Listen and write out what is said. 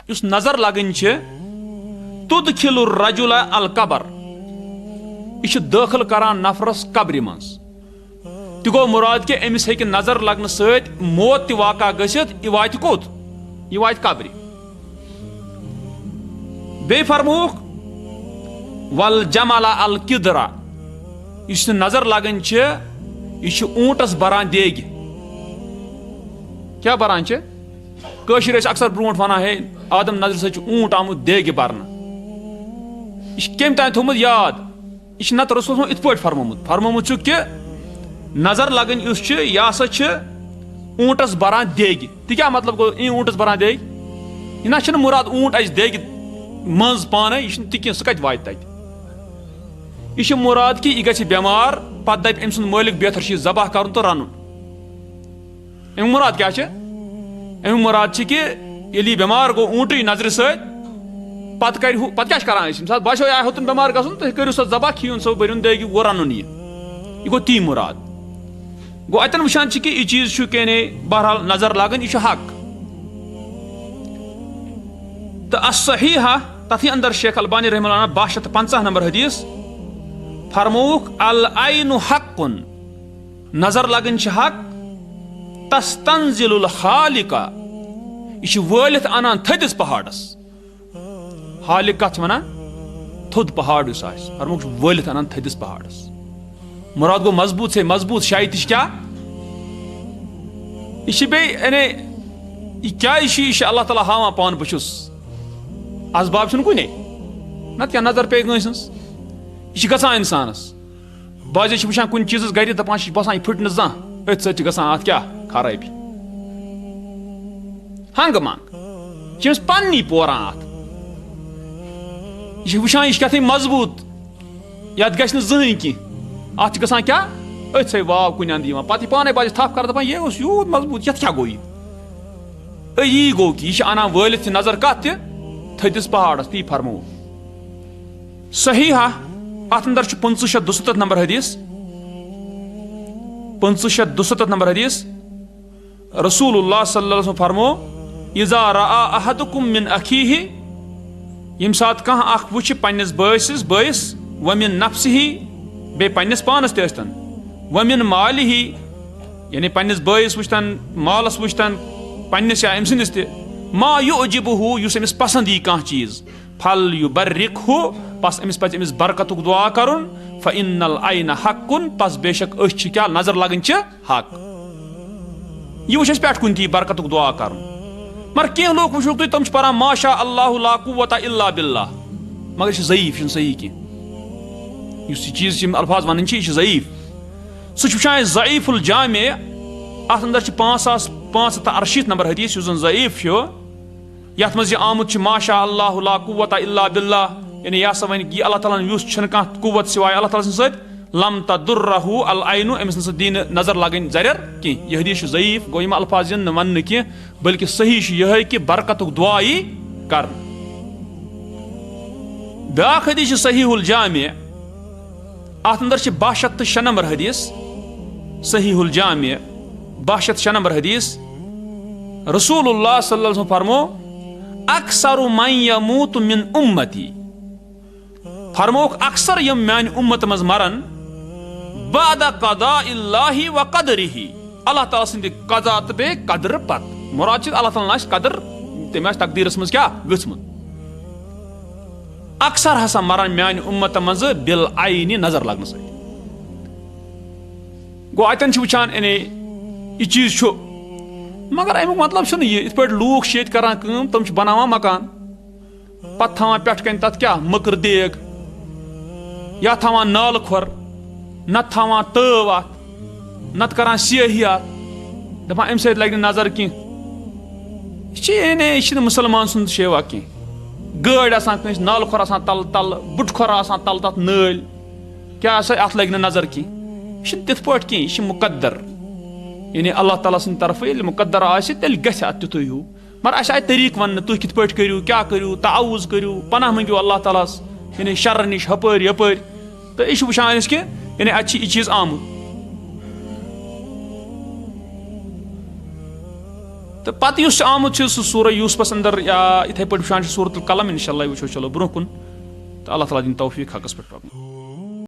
یُس نظر لگن چھِ تُدخِلُ الرجل القبر یہ چھِ دٲخل کران نفرس قبرِ منٛز تہِ گوٚو مُراد کہِ أمِس ہیٚکہِ نظر لگنہٕ سۭتۍ موت تہِ واقع گٔژھِتھ یہِ واتہِ کوٚت یہِ واتہِ قبرِ بیٚیہِ فرمووُکھ والجمل القدرا یُس نہٕ نظر لگان چھِ یہِ چھُ اونٹس بران دیگہِ کیٛاہ بران چھِ کٲشِر ٲسۍ اکثر برونٛٹھ ونان ہے آدم نظرِ سۭتۍ چھُ اونٹ آمُت دیگہِ برنہٕ یہِ چھُ کٔمۍ تانۍ تھوٚومُت یاد یہِ چھُ نتہٕ رسولن یِتھ پٲٹھۍ فرمومُت چھُکھ کہِ نظر لگن یُس چھُ یہِ ہسا چھُ اونٹس بران دیگہِ تہِ کیٛاہ مطلب گوٚو اونٹس بران دیگہِ یہِ نہ چھُنہٕ مُراد اونٹ اَسہِ دیگہِ منٛز پانے یہِ چھُنہٕ تہِ کینٛہہ سُہ کتہِ واتہِ تتہِ یہِ چھُ مُراد کہِ یہِ گژھِ بٮ۪مار پتہٕ دپہِ أمۍ سُنٛد مٲلِک بہتر چھُ یہِ ذبح کرُن تہٕ رنُن امیُک مُراد کیٛاہ چھُ امیُک مُراد چھُ کہِ ییٚلہِ یہِ بٮ۪مار گوٚو اونٹٕے نظرِ سۭتۍ پتہٕ کرِ ہُہ پتہٕ کیٛاہ چھِ کران أسۍ ییٚمہِ ساتہٕ باسیو یا ہیوٚتُن بٮ۪مار گژھُن تُہۍ کٔرِو سۄ ذبح کھیٚیُن سۄ بٔرِوُن دیگہِ گوٚو رنُن یہِ گوٚو تی مُراد گوٚو اتٮ۪ن وٕچھان چھِ کہِ یہِ چیٖز چھُ کینے بہرحال نظر لگان یہِ چھُ حق تہٕ الصحیحہ تتھٕے اندر شیخ البانی رحمہ اللہ 250 نمبر حدیث فرمووُکھ العین حقٌ نظر لگن چھِ حق تستنزل الخالق یہ چھُ وٲلِتھ انان تھٔدِس پہاڑس خالق کتھ چھِ ونان تھوٚد پہاڑ یُس آسہِ فرمووُکھ چھُ وٲلِتھ انان تھٔدِس پہاڑس مُراد گوٚو مضبوٗط سے مضبوٗط جایہِ تہِ چھِ کیٛاہ یہِ چھِ بیٚیہِ یعنی یہِ کیٛازِ چھُ یہِ چھُ اللہ تعالیٰ ہاوان پانہٕ بہٕ چھُس اسباب چھُنہٕ کُنے نتہٕ کیٛاہ نظر پیٚیہِ کٲنٛسہِ ہٕنٛز یہِ چھِ گژھان انسانس بعضے چھِ وٕچھان کُنہِ چیٖزس گرِ دپان چھِ باسان یہِ پھٕٹہِ نہٕ زانٛہہ أتھۍ سۭتۍ چھِ گژھان اتھ کیٛاہ خرٲبی ہنگہٕ منٛگ یہِ چھِ أمِس پننی پوران اتھ یہِ چھِ وٕچھان یہِ چھِ کیٛاہتھانۍ مضبوٗط یتھ گژھِ نہٕ زٕہٕنۍ کینٛہہ اتھ چھِ گژھان کیٛاہ أتھۍ سۭتۍ واو کُنہِ اندٕ یِوان پتہٕ یہِ پانے باسہِ تھپھ کران دپان یہِ اوس یوٗت مضبوٗط یتھ کیٛاہ گوٚو یی گوٚو کہِ یہِ چھِ انان وٲلِتھ یہِ نظر کتھ تہِ تھٔدِس پہاڑس تی فرموو صحیحہ اتھ اندر چھُ 567 نمبر حدیث 567 نمبر حدیث رسول اللہ صلی اللہ علیہ وسلم فرمو اذا رأى احدكم من اخیہ ییٚمہِ ساتہٕ کانٛہہ اکھ وٕچھِ پننِس بٲیِس ومن نفسہِ بیٚیہِ پننِس پانس تہِ ٲسۍتن ومن مالہِ یعنی پننِس بٲیِس وٕچھتن مالس وٕچھتن پننِس یا أمۍ سٕنٛدِس تہِ ما یُعجِبہُ یُس أمِس پسنٛد یی کانٛہہ چیٖز پھل یُبرِکہُ پس أمِس پزِ أمِس برکتُک دعا کرُن فإن العین حقٌ پس بے شک أچھ چھِ کیٛاہ نظر لگٕنۍ چھِ حق یہِ وٕچھ اَسہِ پٮ۪ٹھ کُنہِ تہِ برکتُک دعا کرُن مگر کینٛہہ لوٗکھ وٕچھوکھ تُہۍ تِم چھِ پران ماشا اللہ لا قوۃ الا باللہ مگر یہِ چھُ ضعیٖف یہِ چھُنہٕ صحیح کینٛہہ یُس یہِ چیٖز یِم الفاظ ونٕنۍ چھِ یہِ چھُ ضعیٖف سُہ چھُ وٕچھان أسۍ ضعیٖف الجامع اتھ اندر چھِ 5568 نمبر حدیث یُس زن ضعیٖف چھُ یتھ منٛز یہِ آمُت چھُ ماشا اللہ لا قوۃ الا باللہ یعنی یہِ ہسا وَنہِ یہِ اللہ تعالیٰ ہن یُس چھُنہٕ کانٛہہ قوت سوائے اللہ تعالیٰ سٕنٛدِ سۭتۍ لم تضرہ العین أمِس نسا دی نہٕ نظر لگٕنۍ زریر کینٛہہ یہِ حدیث چھُ ضعیٖف گوٚو یِم الفاظ یِن نہٕ وننہٕ کینٛہہ بلکہِ صحیح چھُ یِہے کہِ برکتُک دعا یی کرنہٕ بیاکھ حدیث چھُ صحیح الجامع اتھ اندر چھِ 206 نمبر حدیث صحیح الجامع 206 نمبر حدیث رسول اللہ صلی اللہ علیہ وسلم فرمو اکثر من یموت من امتی فرموکھ اکثر یم میانہِ اُمت منٛز مرن بعد قضاء اللہ و قدرہ اللہ تعالیٰ سٕنٛدِ قضا تہٕ بیٚیہِ قدرٕ پتہٕ مُراد چھُ اللہ تعالیٰ ہن آسہِ قدر تٔمۍ آسہِ تقدیٖرس منٛز کیٛاہ گٔژھمٕژ اکثر ہسا مرن میانہِ اُمت منٛزٕ بالعینہِ نظر لگنہٕ سۭتۍ گوٚو اتٮ۪ن چھِ وٕچھان یعنی یہِ چیٖز چھُ مگر امیُک مطلب چھُنہٕ یہِ یِتھ پٲٹھۍ لوٗکھ چھِ ییٚتہِ کران کٲم تِم چھِ بناوان مکان پتہٕ تھاوان پٮ۪ٹھٕ کنۍ تتھ کیٛاہ مٔکٕر دیگ یا تھاوان نالہٕ کھۄر نتہٕ تھاوان تٲو اتھ نتہٕ کران سیٲہی اتھ دپان امہِ سۭتۍ لگہِ نہٕ نظر کینٛہہ یہِ چھِ یعنی یہِ چھِنہٕ مُسلمان سُنٛد شیوا کینٛہہ گٲڑۍ آسان کٲنٛسہِ نالہٕ کھۄر آسان تلہٕ بٕٹھٕ کھۄر آسان تلہٕ تتھ نٲلۍ کیٛاہ سا اتھ لگہِ نہٕ نظر کینٛہہ یہِ چھُنہٕ تِتھ پٲٹھۍ کینٛہہ یہِ چھُ مُقدر یعنی اللہ تعالیٰ سٕنٛدِ طرفہٕ ییٚلہِ مُقدر آسہِ تیٚلہِ گژھِ اتھ تیُتھُے ہیوٗ مگر اسہِ آیہِ طریٖقہٕ وننہٕ تُہۍ کِتھ پٲٹھۍ کٔرِو کیٛاہ کٔرِو تعاوُض کٔرِو پناہ منٛگِو اللہ تعالیٰ ہس یعنی شرٕ نِش ہُپٲرۍ یپٲرۍ تہٕ یہِ چھُ وٕچھان أسۍ کہِ یعنی اتہِ چھِ یہِ چیٖز آمُت تو پتہ اس آمت سہ سورہ یوسفس اندر یا اتھے پٲٹھۍ وٕچھان چھِ سورۃ القلم انشاء اللہ وٕچھو چلو برونٛہہ کُن تو اللہ تعالیٰ دِنۍ توفیٖق حقس پٮ۪ٹھ پکنُک